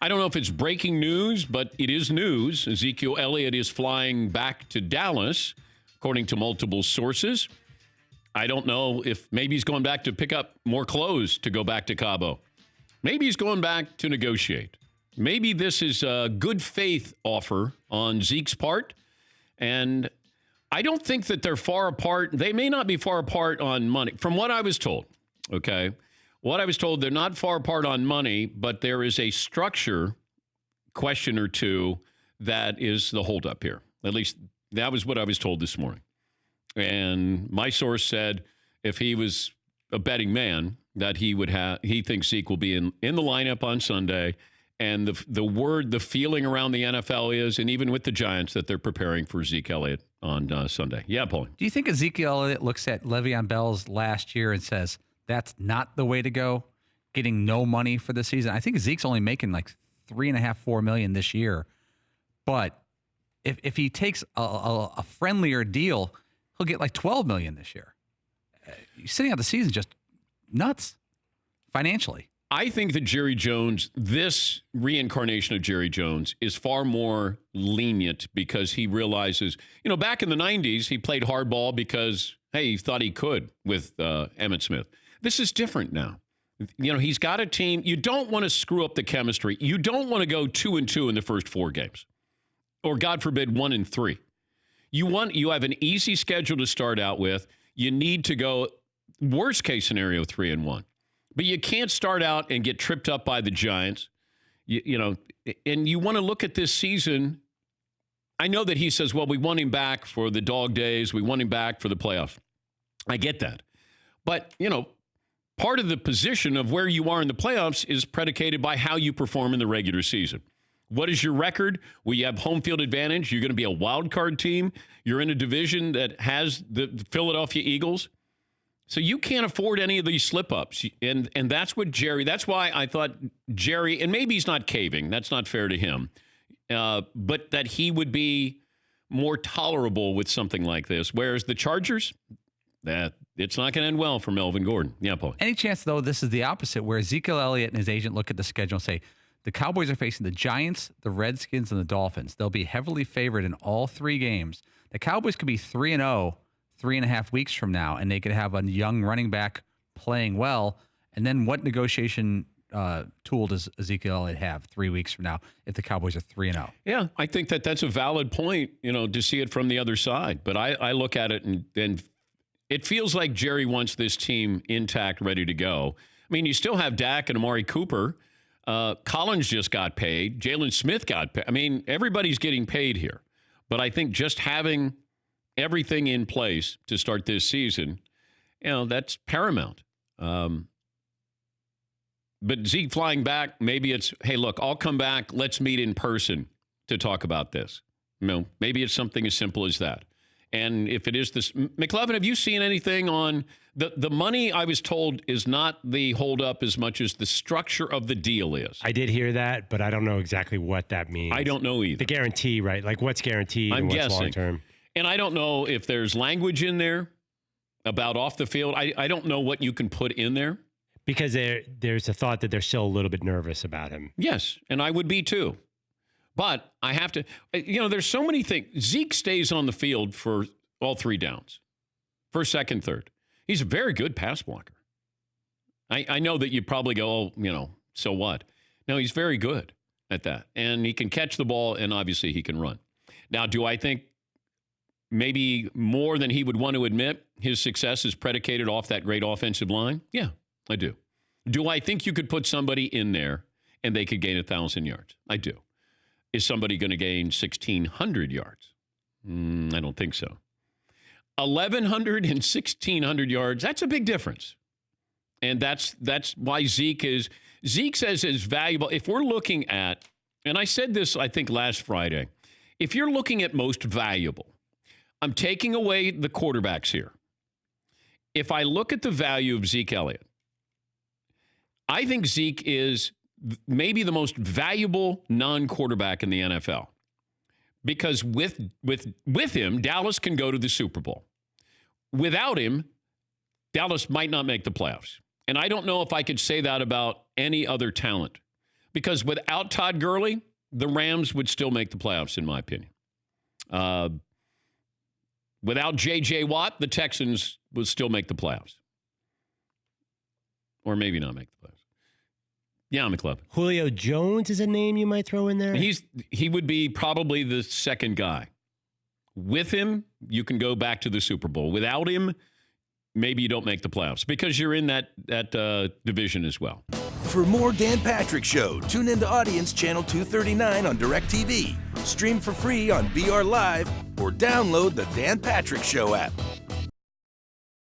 I don't know if it's breaking news, but it is news. Ezekiel Elliott is flying back to Dallas, according to multiple sources. I don't know if maybe he's going back to pick up more clothes to go back to Cabo. Maybe he's going back to negotiate. Maybe this is a good faith offer on Zeke's part. And I don't think that they're far apart. They may not be far apart on money. From what I was told, okay, what I was told, they're not far apart on money, but there is a structure question or two that is the holdup here. At least that was what I was told this morning. And my source said if he was a betting man, that he thinks Zeke will be in the lineup on Sunday. And the feeling around the NFL is, and even with the Giants, that they're preparing for Zeke Elliott on Sunday. Yeah, Paul. Do you think Ezekiel Elliott looks at Le'Veon Bell's last year and says, that's not the way to go, getting no money for the season? I think Zeke's only making like $3.5–4 million this year. But if he takes a friendlier deal, he'll get like $12 million this year. Sitting out the season just nuts financially. I think that Jerry Jones, this reincarnation of Jerry Jones, is far more lenient because he realizes, back in the 90s, he played hardball because, hey, he thought he could with Emmitt Smith. This is different now. He's got a team. You don't want to screw up the chemistry. You don't want to go 2-2 in the first 4 games, or God forbid, 1-3. You have an easy schedule to start out with. You need to go, worst case scenario, 3-1. But you can't start out and get tripped up by the Giants. And you want to look at this season. I know that he says, well, we want him back for the dog days. We want him back for the playoffs. I get that. But, part of the position of where you are in the playoffs is predicated by how you perform in the regular season. What is your record? Well, you have home field advantage. You're going to be a wild card team. You're in a division that has the Philadelphia Eagles. So you can't afford any of these slip-ups. And that's why I thought Jerry, and maybe he's not caving. That's not fair to him. But that he would be more tolerable with something like this. Whereas the Chargers, it's not going to end well for Melvin Gordon. Yeah, Paul. Any chance, though, this is the opposite, where Ezekiel Elliott and his agent look at the schedule and say, the Cowboys are facing the Giants, the Redskins, and the Dolphins. They'll be heavily favored in all 3 games. The Cowboys could be 3-0 3.5 weeks from now, and they could have a young running back playing well. And then what negotiation tool does Ezekiel Elliott have 3 weeks from now if the Cowboys are 3-0? Yeah, I think that's a valid point, to see it from the other side. But I look at it and it feels like Jerry wants this team intact, ready to go. I mean, you still have Dak and Amari Cooper. Collins just got paid. Jalen Smith got paid. I mean, everybody's getting paid here. But I think just having everything in place to start this season, that's paramount. But Zeke flying back, maybe it's, hey, look, I'll come back. Let's meet in person to talk about this. Maybe it's something as simple as that. And if it is this, McLevin, have you seen anything on the money? I was told is not the holdup as much as the structure of the deal is. I did hear that, but I don't know exactly what that means. I don't know either. The guarantee, right? Like what's guaranteed and what's long term. And I don't know if there's language in there about off the field. I don't know what you can put in there. Because there's a thought that they're still a little bit nervous about him. Yes, and I would be too. But I have to, there's so many things. Zeke stays on the field for all 3 downs, first, second, third. He's a very good pass blocker. I know that you probably go, so what? No, he's very good at that. And he can catch the ball, and obviously he can run. Now, do I think maybe more than he would want to admit his success is predicated off that great offensive line? Yeah, I do. Do I think you could put somebody in there and they could gain 1,000 yards? I do. Is somebody going to gain 1,600 yards? I don't think so. 1,100 and 1,600 yards, that's a big difference. And that's why Zeke says is valuable. If we're looking at, and I said this, I think, last Friday, if you're looking at most valuable, I'm taking away the quarterbacks here. If I look at the value of Zeke Elliott, I think Zeke is maybe the most valuable non-quarterback in the NFL. Because with him, Dallas can go to the Super Bowl. Without him, Dallas might not make the playoffs. And I don't know if I could say that about any other talent. because without Todd Gurley, the Rams would still make the playoffs, in my opinion. Without J.J. Watt, the Texans would still make the playoffs. Or maybe not make the playoffs. Yeah, I'm the club. Julio Jones is a name you might throw in there? He would be probably the second guy. With him, you can go back to the Super Bowl. Without him, maybe you don't make the playoffs because you're in that division as well. For more Dan Patrick Show, tune into Audience Channel 239 on DirecTV. Stream for free on BR Live or download the Dan Patrick Show app.